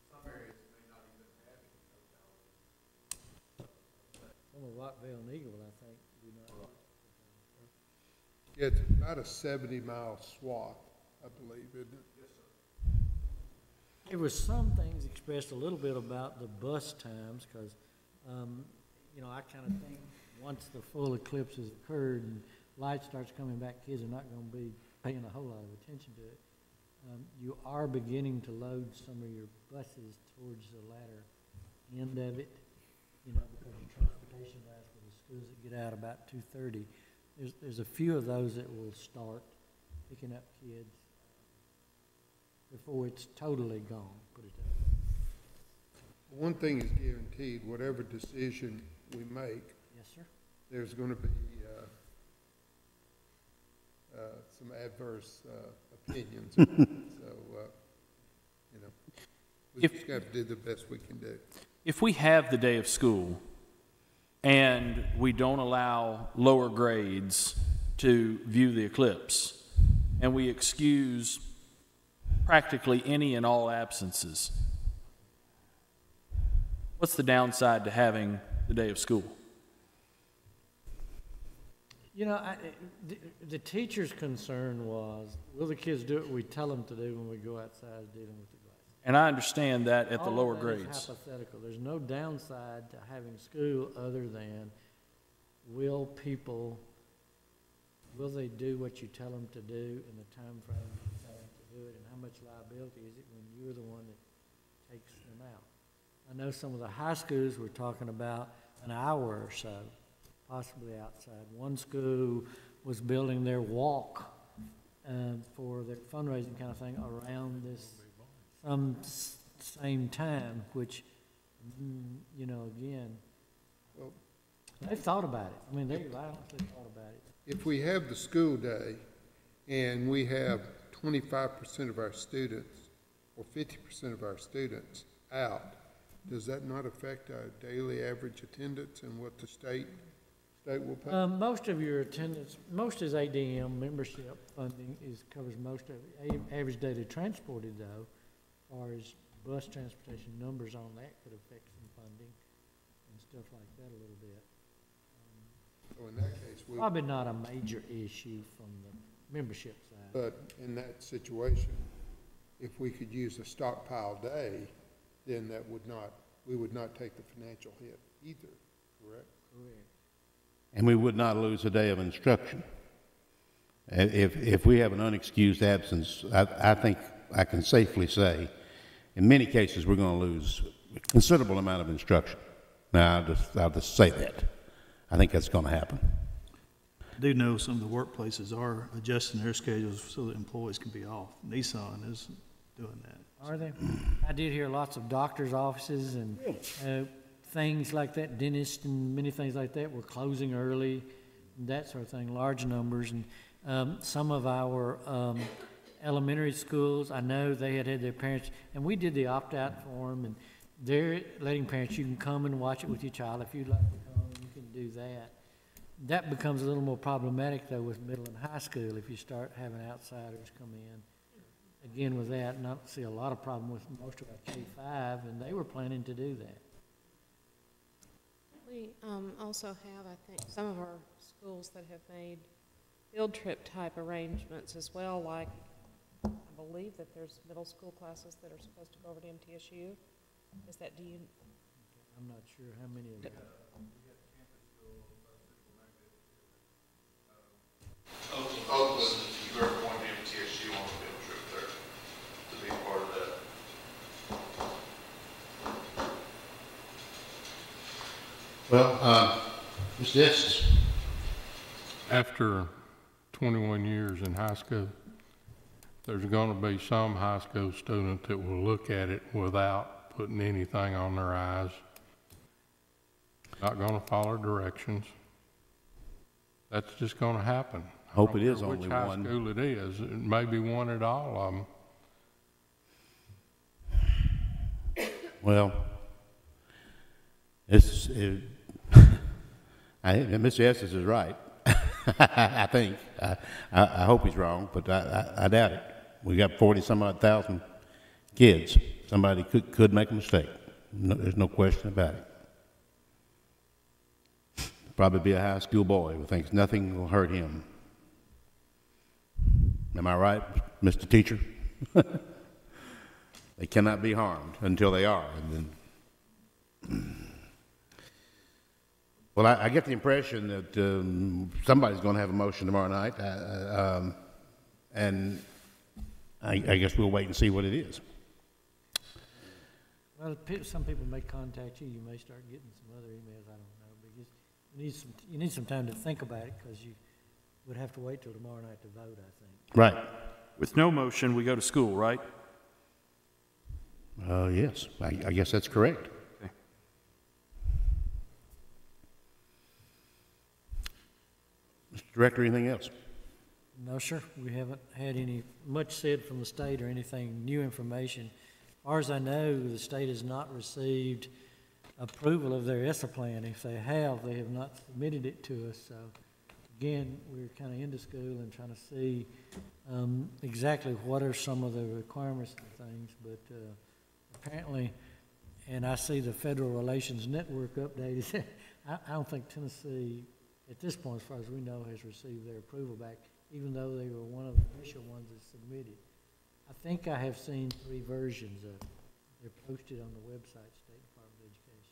some areas may not even have any totality. Some of Rockville and Eagle, I think, do not. Yeah, it's about a 70-mile swath, I believe, isn't it? Yes, sir. There was some things expressed a little bit about the bus times, because, I kind of think once the full eclipse has occurred and light starts coming back, kids are not going to be paying a whole lot of attention to it. You are beginning to load some of your buses towards the latter end of it, you know, because your transportation routes for the schools that get out about 2:30. There's a few of those that will start picking up kids before it's totally gone, put it that way. One thing is guaranteed, whatever decision we make, Yes, sir. there's going to be some adverse opinions. So, you know, we just got to do the best we can do. If we have the day of school and we don't allow lower grades to view the eclipse, and we excuse practically any and all absences, what's the downside to having the day of school? You know, the teacher's concern was, will the kids do what we tell them to do when we go outside dealing with the glass? And I understand that at the All lower of that is grades. hypothetical. There's no downside to having school other than will they do what you tell them to do in the time frame you tell them to do it, and how much liability is it when you're the one that takes them out? I know some of the high schools were talking about an hour or so, possibly outside. One school was building their walk for their fundraising kind of thing around this same time, which, you know, again, Well, they've thought about it. I mean, they violently thought about it. if we have the school day and we have 25% of our students or 50% of our students out, does that not affect our daily average attendance and what the state will pay? Most of your attendance, most is ADM membership funding covers most of it. Average daily transported though, as far as bus transportation numbers on that could affect some funding and stuff like that a little bit. So in that case, Probably not a major issue from the membership side. but in that situation, if we could use a stockpile day, then we would not take the financial hit either, correct? Correct. And we would not lose a day of instruction. If we have an unexcused absence, I think I can safely say, in many cases, we're going to lose a considerable amount of instruction. Now, I'll just say that. I think that's going to happen. I do know some of the workplaces are adjusting their schedules so that employees can be off. Nissan is doing that. Are they? I did hear lots of doctors' offices and things like that, dentists and many things like that were closing early, that sort of thing, large numbers. And some of our elementary schools, I know they had their parents, and we did the opt-out for them, and they're letting parents, you can come and watch it with your child if you'd like to come, you can do that. That becomes a little more problematic, though, with middle and high school if you start having outsiders come in. Again, with that, and I don't see a lot of problem with most of our K-5, and they were planning to do that. We also have, I think, some of our schools that have made field trip type arrangements as well, like I believe that there's middle school classes that are supposed to go over to MTSU. Is that, do you? I'm not sure how many of them. Oakland, if you've ever wanted to MTSU on a field trip there, to be a part of that. Well, Mr. Estes. After 21 years in high school, there's going to be some high school student that will look at it without putting anything on their eyes, not going to follow directions. That's just going to happen. Hope it is I don't only care which one. high school it is. It may be one at all of them. Well, Mr. Estes is right. I think. I hope he's wrong, but I doubt it. We got 40-some-odd thousand kids. Somebody could make a mistake. No, there's no question about it. Probably be a high school boy who thinks nothing will hurt him. Am I right, Mr. Teacher? They cannot be harmed until they are. And then well, I get the impression that somebody's going to have a motion tomorrow night, and I guess we'll wait and see what it is. Well, some people may contact you. You may start getting some other emails. I don't know. But you need some time to think about it, because you would have to wait till tomorrow night to vote, I think. Right. With no motion, we go to school, right? Yes, I guess that's correct. Okay. Mr. Director, anything else? No, sir. We haven't had much said from the state or anything, new information. As far as I know, the state has not received approval of their ESSA plan. If they have not submitted it to us. So, again, we're kind of into school and trying to see exactly what are some of the requirements and things. But apparently, and I see the Federal Relations Network updated, I don't think Tennessee, at this point, as far as we know, has received their approval back, even though they were one of the initial ones that submitted. I think I have seen 3 versions of it. They're posted on the website, State Department of Education.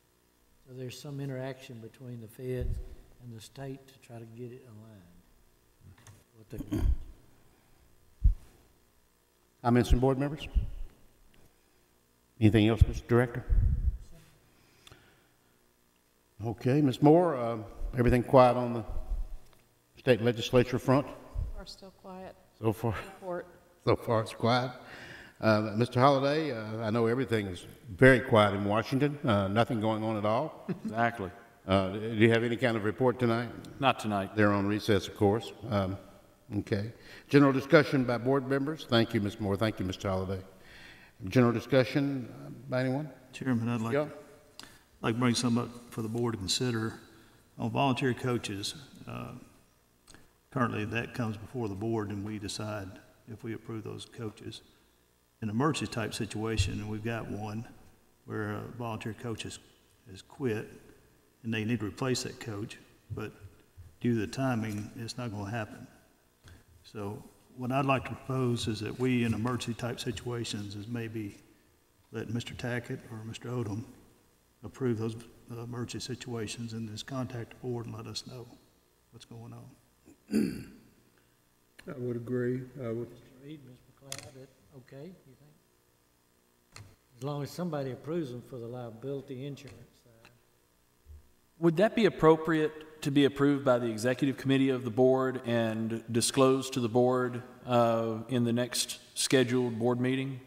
So there's some interaction between the feds and the state to try to get it aligned. Comments from board members? Anything else, Mr. Director? Okay, Ms. Moore, everything quiet on the state legislature front? Are still quiet. So far? Report. So far it's quiet. Mr. Holliday, I know everything is very quiet in Washington. Nothing going on at all. Exactly. Do you have any kind of report tonight? Not tonight. They're on recess, of course. Okay. General discussion by board members. Thank you, Ms. Moore. Thank you, Mr. Holliday. General discussion by anyone? Chairman, I'd like to bring something up for the board to consider on volunteer coaches. Currently, that comes before the board, and we decide if we approve those coaches. In an emergency type situation, and we've got one where a volunteer coach has quit, and they need to replace that coach, but due to the timing, it's not going to happen. So what I'd like to propose is that we, in emergency type situations, is maybe let Mr. Tackett or Mr. Odom approve those emergency situations, and just contact the board and let us know what's going on. I would agree. I would. Mr. Reed, Ms. McLeod, that okay, you think? As long as somebody approves them for the liability insurance side. Would that be appropriate to be approved by the executive committee of the board and disclosed to the board in the next scheduled board meeting?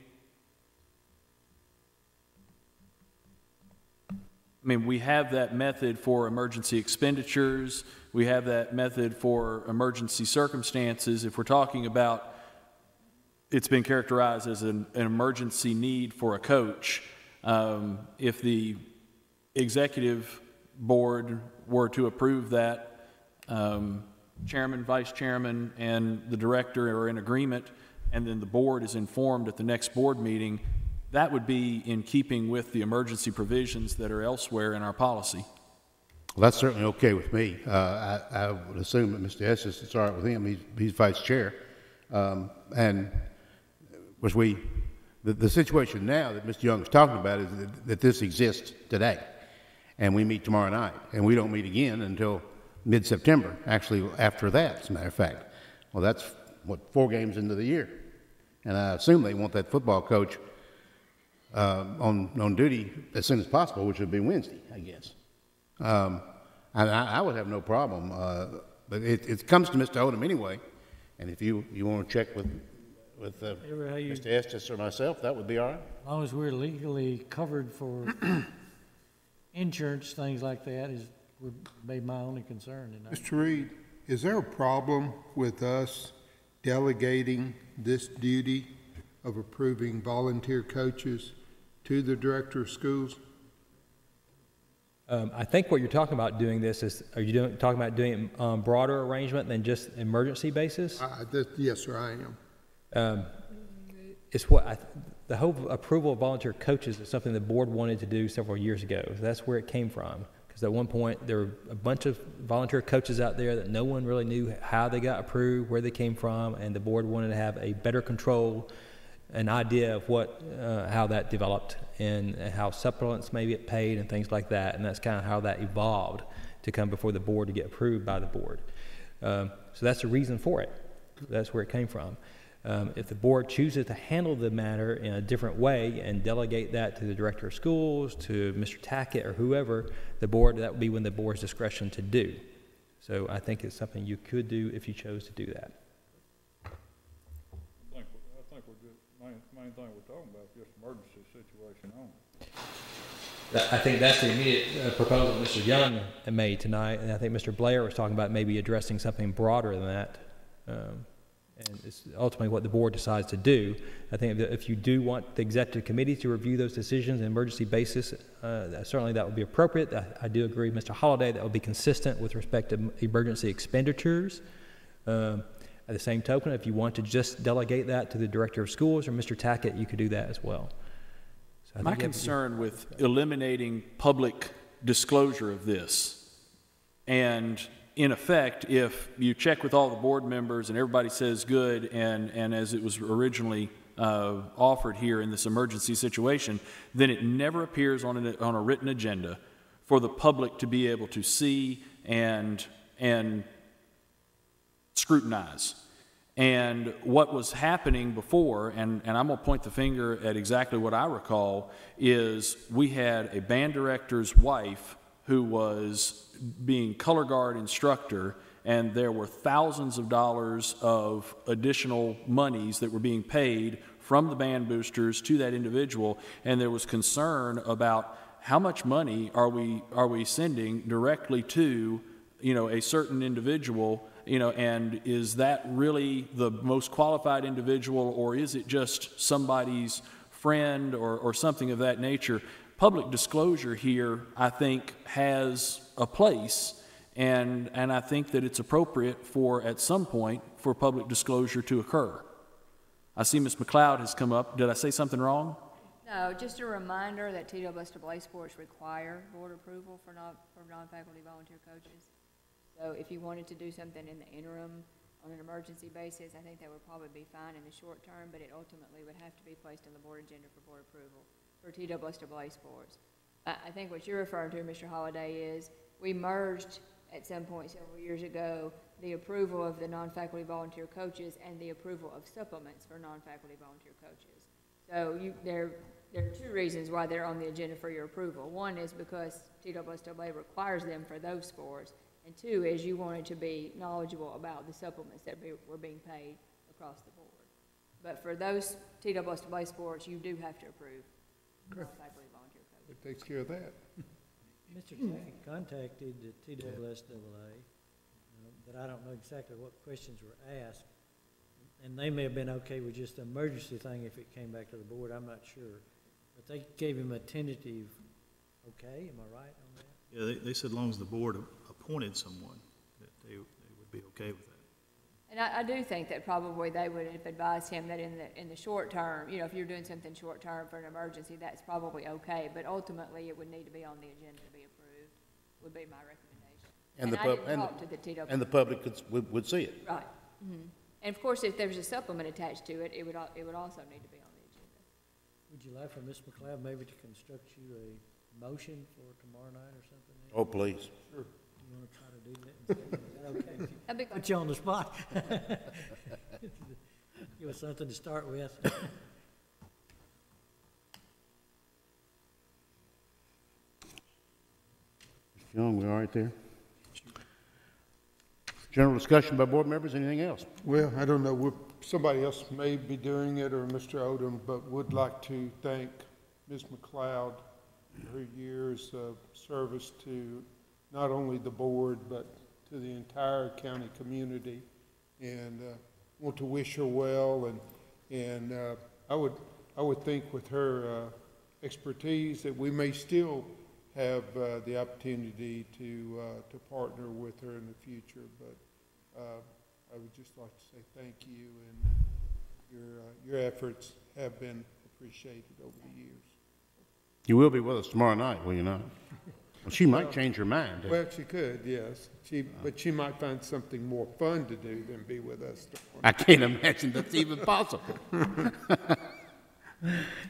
I mean, we have that method for emergency expenditures. We have that method for emergency circumstances. If we're talking about it's been characterized as an emergency need for a coach, if the executive board were to approve that, chairman, vice chairman, and the director are in agreement, and then the board is informed at the next board meeting, that would be in keeping with the emergency provisions that are elsewhere in our policy. Well, that's certainly okay with me. I would assume that Mr. Estes, it's all right with him. He's vice chair. And was the situation now that Mr. Young is talking about is that this exists today. And we meet tomorrow night. And we don't meet again until mid-September, actually after that, as a matter of fact. Well, that's, 4 games into the year. And I assume they want that football coach on duty as soon as possible, which would be Wednesday, I guess. And I would have no problem, but it comes to Mr. Odom anyway, and if you want to check with Mr. Estes or myself, that would be all right. As long as we're legally covered for insurance, things like that would be my only concern tonight. Mr. Reed, is there a problem with us delegating this duty of approving volunteer coaches to the director of schools? I think what you're talking about doing this is, are you talking about doing it on broader arrangement than just emergency basis? Yes, sir, I am. It's what the whole approval of volunteer coaches is something the board wanted to do several years ago. So that's where it came from. Because at one point there were a bunch of volunteer coaches out there that no one really knew how they got approved, where they came from, and the board wanted to have a better control, an idea of how that developed and how supplements may get paid and things like that. And that's kind of how that evolved to come before the board to get approved by the board. So that's the reason for it. That's where it came from. If the board chooses to handle the matter in a different way and delegate that to the director of schools, to Mr. Tackett or whoever, that would be when the board's discretion to do. So I think it's something you could do if you chose to do that. I think we're just, main thing we're talking about is just emergency situation only. I think that's the immediate proposal Mr. Young made tonight, and I think Mr. Blair was talking about maybe addressing something broader than that. And it's ultimately what the board decides to do. I think that if you do want the executive committee to review those decisions on an emergency basis, certainly that would be appropriate. I do agree with Mr. Holliday that would be consistent with respect to emergency expenditures. At the same token, if you want to just delegate that to the director of schools or Mr. Tackett, you could do that as well. So My concern with eliminating public disclosure of this, and in effect, if you check with all the board members and everybody says good, and as it was originally offered here in this emergency situation, then it never appears on a written agenda for the public to be able to see and scrutinize. And what was happening before, and I'm going to point the finger at exactly what I recall, is we had a band director's wife who was being color guard instructor, and there were thousands of dollars of additional monies that were being paid from the band boosters to that individual, and there was concern about how much money are we sending directly to, a certain individual, and is that really the most qualified individual, or is it just somebody's friend or something of that nature? Public disclosure here, I think, has a place, and I think that it's appropriate at some point, for public disclosure to occur. I see Ms. McLeod has come up. Did I say something wrong? No, just a reminder that TWSAA sports require board approval for non-faculty volunteer coaches. So if you wanted to do something in the interim on an emergency basis, I think that would probably be fine in the short term, but it ultimately would have to be placed on the board agenda for board approval for TWSAA sports. I think what you're referring to, Mr. Holliday, is we merged at some point several years ago the approval of the non-faculty volunteer coaches and the approval of supplements for non-faculty volunteer coaches. So there are two reasons why they're on the agenda for your approval. One is because TWSAA requires them for those sports, and two is you wanted to be knowledgeable about the supplements that were being paid across the board. But for those TWSAA sports, you do have to approve non-faculty volunteer coaches. It takes care of that. Mr. Tackett contacted the TWSAA, but I don't know exactly what questions were asked. And they may have been okay with just an emergency thing if it came back to the board, I'm not sure. But they gave him a tentative, okay, am I right on that? Yeah, they said as long as the board appointed someone, that they would be okay with that. And I do think that probably they would have advised him that in the short term, if you're doing something short term for an emergency, that's probably okay. But ultimately, it would need to be on the agenda to be approved, would be my recommendation. And the public would see it. Right. Mm-hmm. And of course, if there's a supplement attached to it, it would also need to be on the agenda. Would you like for Ms. McLeod maybe to construct you a motion for tomorrow night or something? Oh, please. Sure. You want to try to do that? Is that okay? Put you on the spot. Give us something to start with. Mr. Young, we all right there? General discussion by board members, anything else? Well, I don't know, somebody else may be doing it, or Mr. Odom, but would like to thank Ms. McLeod for her years of service to not only the board, but to the entire county community, and want to wish her well, and I would think with her expertise that we may still have the opportunity to partner with her in the future, but I would just like to say thank you, and your efforts have been appreciated over the years. You will be with us tomorrow night, will you not? Well, she might change her mind. Well, she could, yes. But she might find something more fun to do than be with us tomorrow. I can't imagine that's even possible.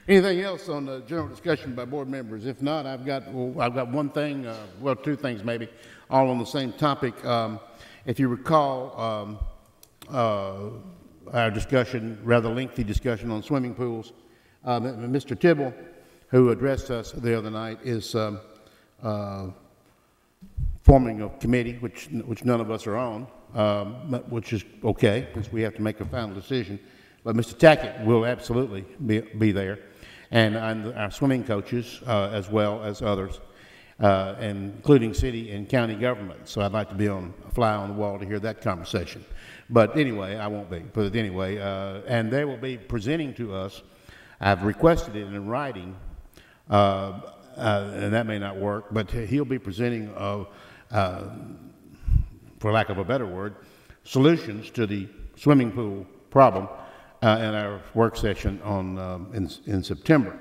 Anything else on the general discussion by board members? If not, I've got one thing, well, two things maybe, all on the same topic. If you recall, our discussion, rather lengthy discussion on swimming pools. Mr. Tibble, who addressed us the other night, is forming a committee, which none of us are on, which is okay, because we have to make a final decision. But Mr. Tackett will absolutely be there, and our swimming coaches, as well as others, including city and county government. So I'd like to be a fly on the wall to hear that conversation. But anyway, I won't be. But anyway, and they will be presenting to us. I've requested it in writing, and that may not work, but he'll be presenting, for lack of a better word, solutions to the swimming pool problem in our work session in September.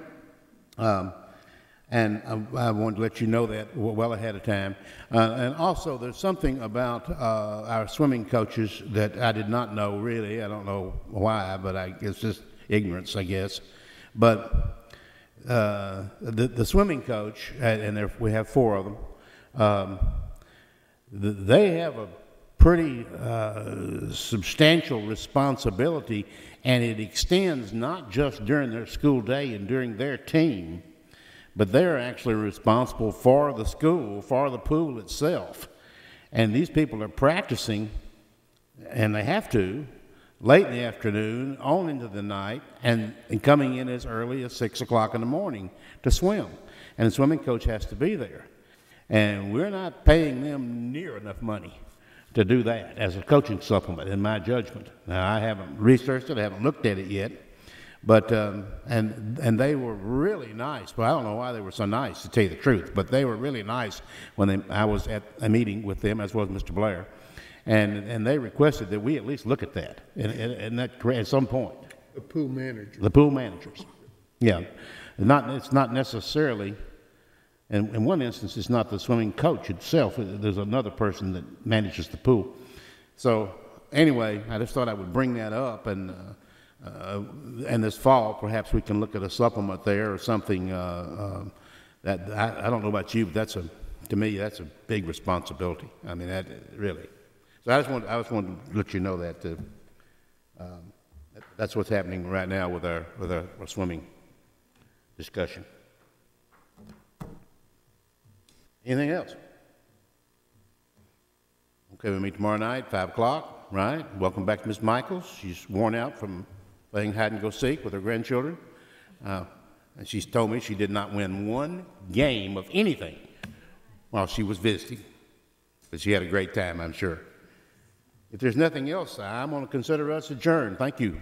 And I wanted to let you know that well ahead of time. And also, there's something about our swimming coaches that I did not know, really. I don't know why, but it's just ignorance, I guess. But the swimming coach, and we have 4 of them, they have a pretty substantial responsibility, and it extends not just during their school day and during their team, but they're actually responsible for the school, for the pool itself. And these people are practicing, and they have to, late in the afternoon, on into the night, and coming in as early as 6 o'clock in the morning to swim. And the swimming coach has to be there. And we're not paying them near enough money to do that as a coaching supplement, in my judgment. Now, I haven't researched it, I haven't looked at it yet. But, and they were really nice. Well, I don't know why they were so nice, to tell you the truth, but they were really nice when I was at a meeting with them, as was Mr. Blair. And they requested that we at least look at that, and that at some point. The pool manager. The pool managers. Yeah. It's not necessarily, in one instance, it's not the swimming coach itself. There's another person that manages the pool. So anyway, I just thought I would bring that up, and this fall, perhaps we can look at a supplement there or something. That I don't know about you, but to me, that's a big responsibility. I mean, that really. So I just wanted to let you know that that's what's happening right now with our swimming discussion. Anything else? Okay, we'll meet tomorrow night, 5 o'clock, right? Welcome back to Ms. Michaels. She's worn out from playing hide and go seek with her grandchildren. And she's told me she did not win one game of anything while she was visiting. But she had a great time, I'm sure. If there's nothing else, I'm going to consider us adjourned. Thank you.